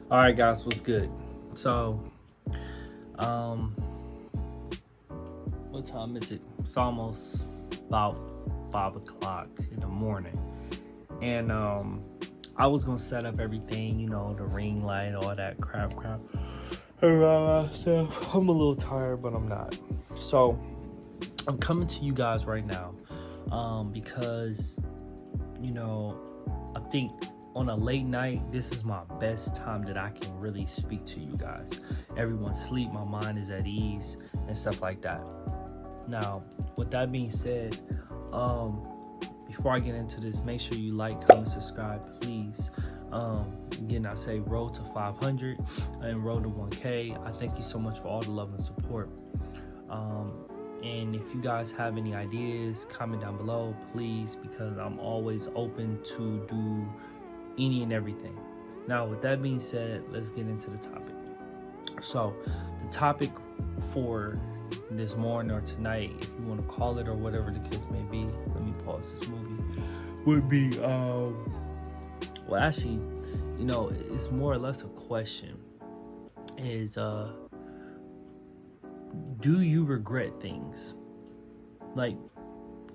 All right, guys, what's good? So, um, what time is it? It's almost about 5 o'clock in the morning, and I was gonna set up everything, the ring light, all that crap, and all that stuff. I'm a little tired, but I'm not. So, I'm coming to you guys right now, because I think on a late night, this is my best time that I can really speak to you guys. Everyone's asleep, my mind is at ease, and stuff like that. Now, with that being said, before I get into this, make sure you like, comment, subscribe, please. Again, I say road to 500 and road to 1K. I thank you so much for all the love and support. And if you guys have any ideas, comment down below, please, because I'm always open to do any and everything. Now, with that being said, let's get into the topic. So, the topic for this morning or tonight, if you want to call it or whatever the case may be, let me pause this movie, would be, well, actually, it's more or less a question. Is, do you regret things? Like,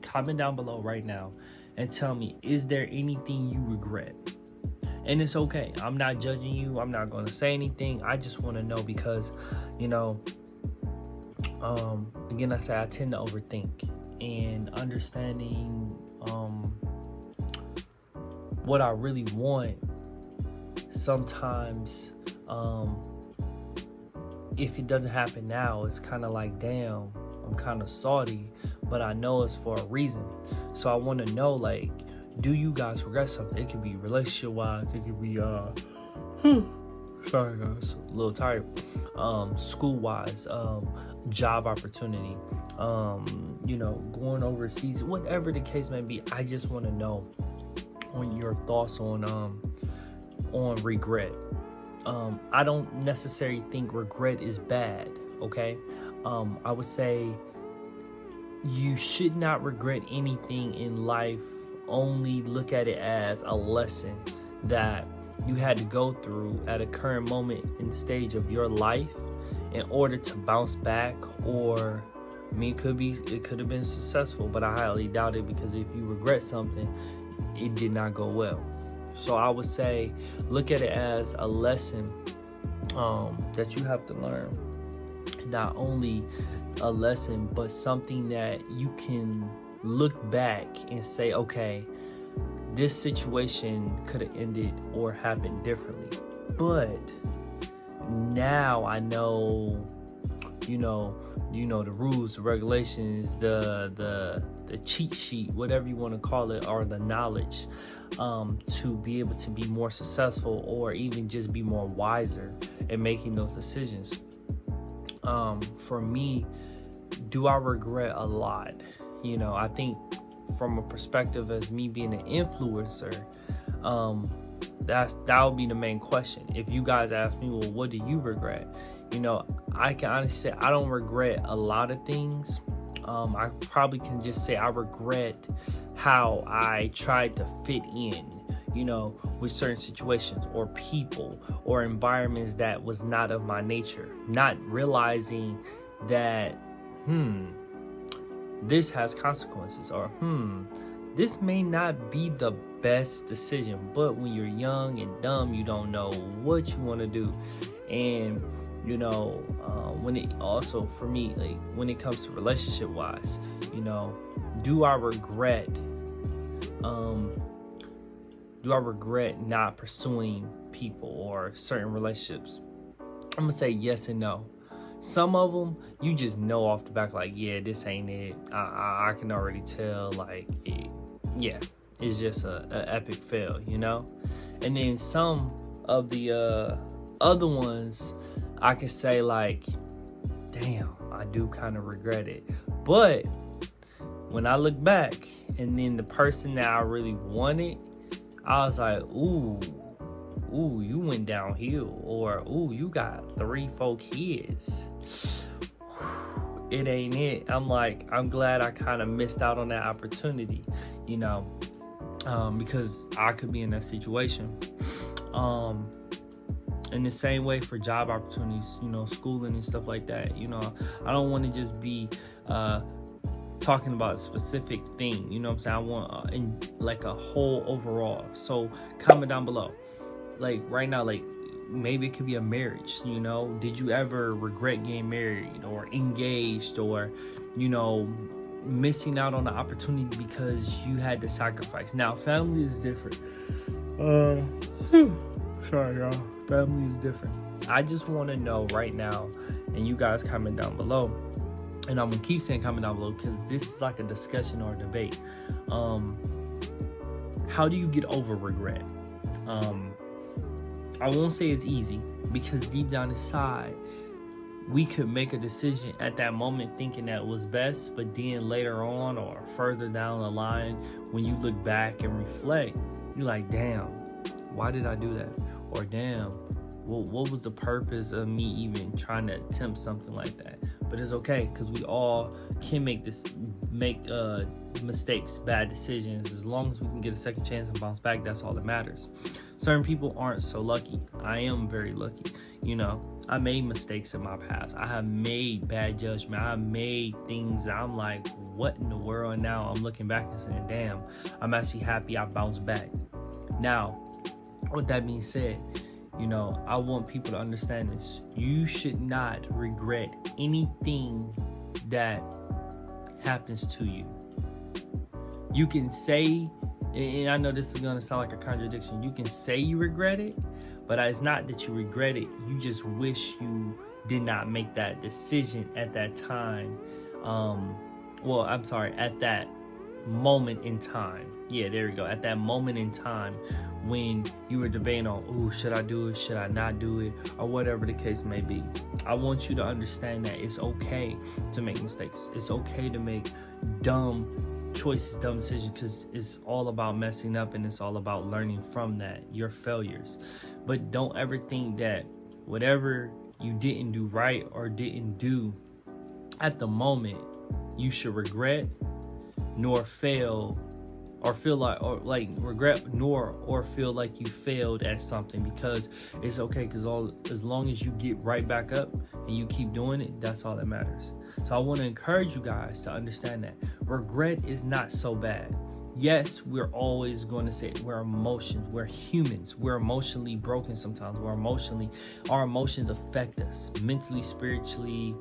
comment down below right now and tell me, is there anything you regret? And it's okay. I'm not judging you. I'm not going to say anything. I just want to know because, again, I tend to overthink, and understanding what I really want sometimes, if it doesn't happen now, it's kind of like, damn, I'm kind of salty, but I know it's for a reason. So I want to know, like, do you guys regret something? It could be relationship wise, it could be sorry guys, a little tired, school wise, job opportunity, going overseas, whatever the case may be. I just want to know on your thoughts on regret. I don't necessarily think regret is bad, okay? I would say you should not regret anything in life. Only look at it as a lesson that you had to go through at a current moment and stage of your life in order to bounce back. Or, I mean, it could have been successful, but I highly doubt it, because if you regret something, it did not go well. So I would say look at it as a lesson that you have to learn. Not only a lesson, but something that you can look back and say, okay, this situation could have ended or happened differently. But now I know, the rules, the regulations, the cheat sheet, whatever you want to call it, or the knowledge to be able to be more successful, or even just be more wiser in making those decisions. For me, do I regret a lot? I think from a perspective as me being an influencer, that would be the main question. If you guys ask me, well, what do you regret? I can honestly say I don't regret a lot of things. I probably can just say I regret how I tried to fit in, with certain situations or people or environments that was not of my nature, not realizing that, this has consequences, or this may not be the best decision. But when you're young and dumb, you don't know what you want to do. And when it also, for me, like when it comes to relationship wise, do I regret not pursuing people or certain relationships? I'm gonna say yes and no. Some of them, you just know off the back, like, yeah, this ain't it. I can already tell, like, it's just a epic fail, And then some of the other ones, I can say, like, damn, I do kind of regret it. But when I look back, and then the person that I really wanted, I was like, ooh, you went downhill, or ooh, you got 3-4 kids. It ain't it. I'm glad I kind of missed out on that opportunity, because I could be in that situation. In the same way for job opportunities, schooling and stuff like that. I don't want to just be talking about a specific thing. You know what I'm saying? I want in like a whole overall. So comment down below. Like right now, like maybe it could be a marriage. Did you ever regret getting married or engaged, or missing out on the opportunity because you had to sacrifice? Now, family is different. Sorry, y'all. Family is different. I just want to know right now, and you guys comment down below, and I'm gonna keep saying comment down below because this is like a discussion or a debate. How do you get over regret? I won't say it's easy, because deep down inside, we could make a decision at that moment thinking that was best, but then later on or further down the line, when you look back and reflect, you're like, damn, why did I do that? Or damn, well, what was the purpose of me even trying to attempt something like that? But it's okay, because we all can make mistakes, bad decisions. As long as we can get a second chance and bounce back, that's all that matters. Certain people aren't so lucky. I am very lucky. I made mistakes in my past. I have made bad judgment. I made things that I'm like, what in the world? And now I'm looking back and saying, damn, I'm actually happy I bounced back. Now, with that being said, I want people to understand this. You should not regret anything that happens to you. You can say, and I know this is going to sound like a contradiction, you can say you regret it, but it's not that you regret it. You just wish you did not make that decision at that time. At that moment in time. Yeah, there we go. At that moment in time when you were debating on, should I do it? Should I not do it? Or whatever the case may be. I want you to understand that it's okay to make mistakes. It's okay to make dumb choices, dumb decisions, because it's all about messing up and it's all about learning from that, your failures. But don't ever think that whatever you didn't do right or didn't do at the moment, you should regret, nor fail, or feel like regret, nor feel like you failed at something, because it's okay, because as long as you get right back up and you keep doing it, that's all that matters. So I want to encourage you guys to understand that regret is not so bad. Yes, we're always going to say we're emotions, we're humans, we're emotionally broken sometimes. Our emotions affect us mentally, spiritually,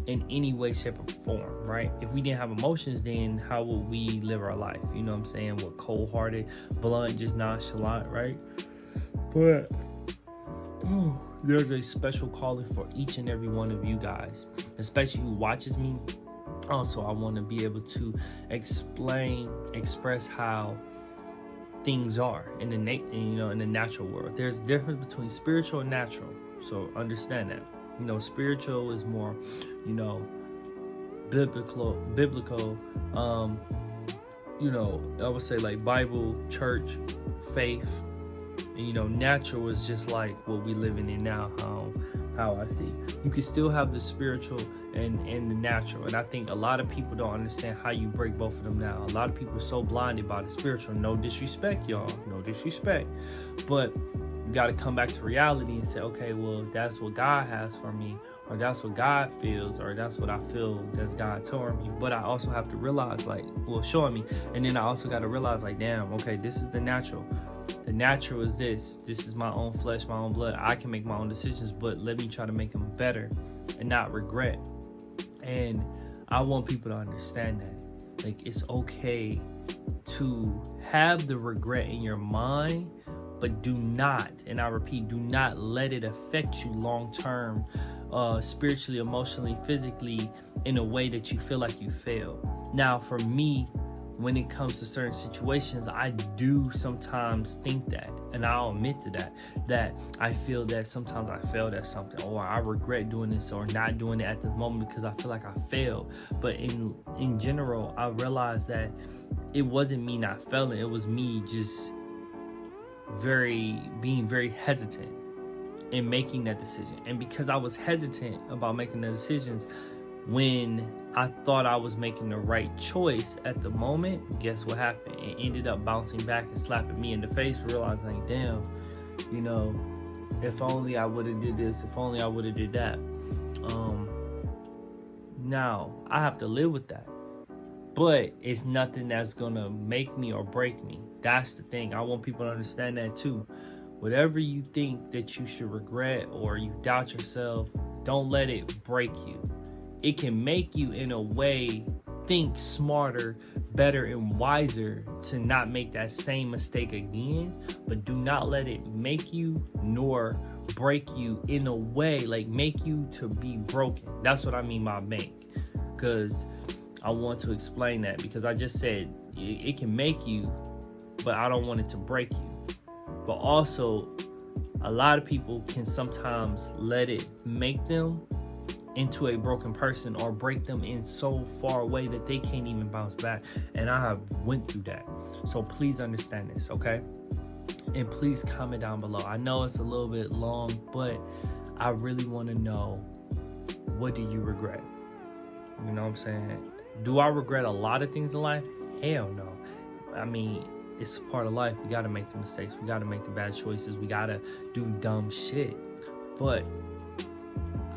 in any way, shape, or form, right? If we didn't have emotions, then how would we live our life? You know what I'm saying? We're cold-hearted, blunt, just nonchalant, right? But there's a special calling for each and every one of you guys, especially who watches me. Also, I want to be able to express how things are in the natural world. There's a difference between spiritual and natural, so understand that. Spiritual is more, biblical. I would say like Bible, church, faith. And, natural is just like what we living in now. How I see. You can still have the spiritual and the natural, and I think a lot of people don't understand how you break both of them down. A lot of people are so blinded by the spiritual. No disrespect, y'all. No disrespect, but you got to come back to reality and say, okay, well, that's what God has for me, or that's what God feels, or that's what I feel that's God told me. But I also have to realize, showing me, and then I also got to realize, damn, okay, this is the natural. The natural is this is my own flesh, my own blood. I can make my own decisions, but let me try to make them better and not regret. And I want people to understand that it's okay to have the regret in your mind, but do not, and I repeat, do not let it affect you long term, spiritually, emotionally, physically, in a way that you feel like you failed. Now, for me, when it comes to certain situations, I do sometimes think that, and I'll admit to that I feel that sometimes I failed at something, or I regret doing this or not doing it at this moment because I feel like I failed. But in general, I realized that it wasn't me not failing, it was me just being very hesitant in making that decision. And because I was hesitant about making the decisions, when I thought I was making the right choice at the moment, guess what happened? It ended up bouncing back and slapping me in the face, realizing, damn, if only I would have did this, if only I would have did that. Now I have to live with that, but it's nothing that's gonna make me or break me. That's the thing. I want people to understand that too. Whatever you think that you should regret or you doubt yourself, don't let it break you. It can make you, in a way, think smarter, better, and wiser to not make that same mistake again, but do not let it make you nor break you in a way, like make you to be broken. That's what I mean by make, because I want to explain that, because I just said it can make you, but I don't want it to break you. But also, a lot of people can sometimes let it make them into a broken person or break them in so far away that they can't even bounce back. And I have went through that. So please understand this, okay? And please comment down below. I know it's a little bit long, but I really want to know, what do you regret? You know what I'm saying? Do I regret a lot of things in life? Hell no. I mean, it's a part of life. We got to make the mistakes. We got to make the bad choices. We got to do dumb shit. But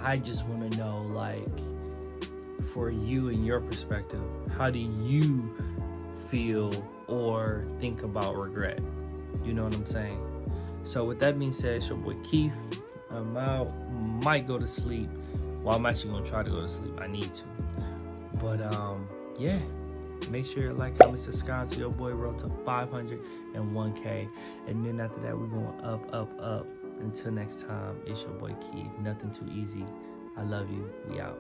I just want to know, like, for you and your perspective, how do you feel or think about regret? You know what I'm saying? So with that being said, it's your boy Keith. I'm out. Might go to sleep. Well, I'm actually going to try to go to sleep. I need to. But, yeah. Make sure you like, comment, subscribe to your boy. Road to 501K. And then after that, we're going up. Until next time, it's your boy Keith. Nothing too easy. I love you. We out.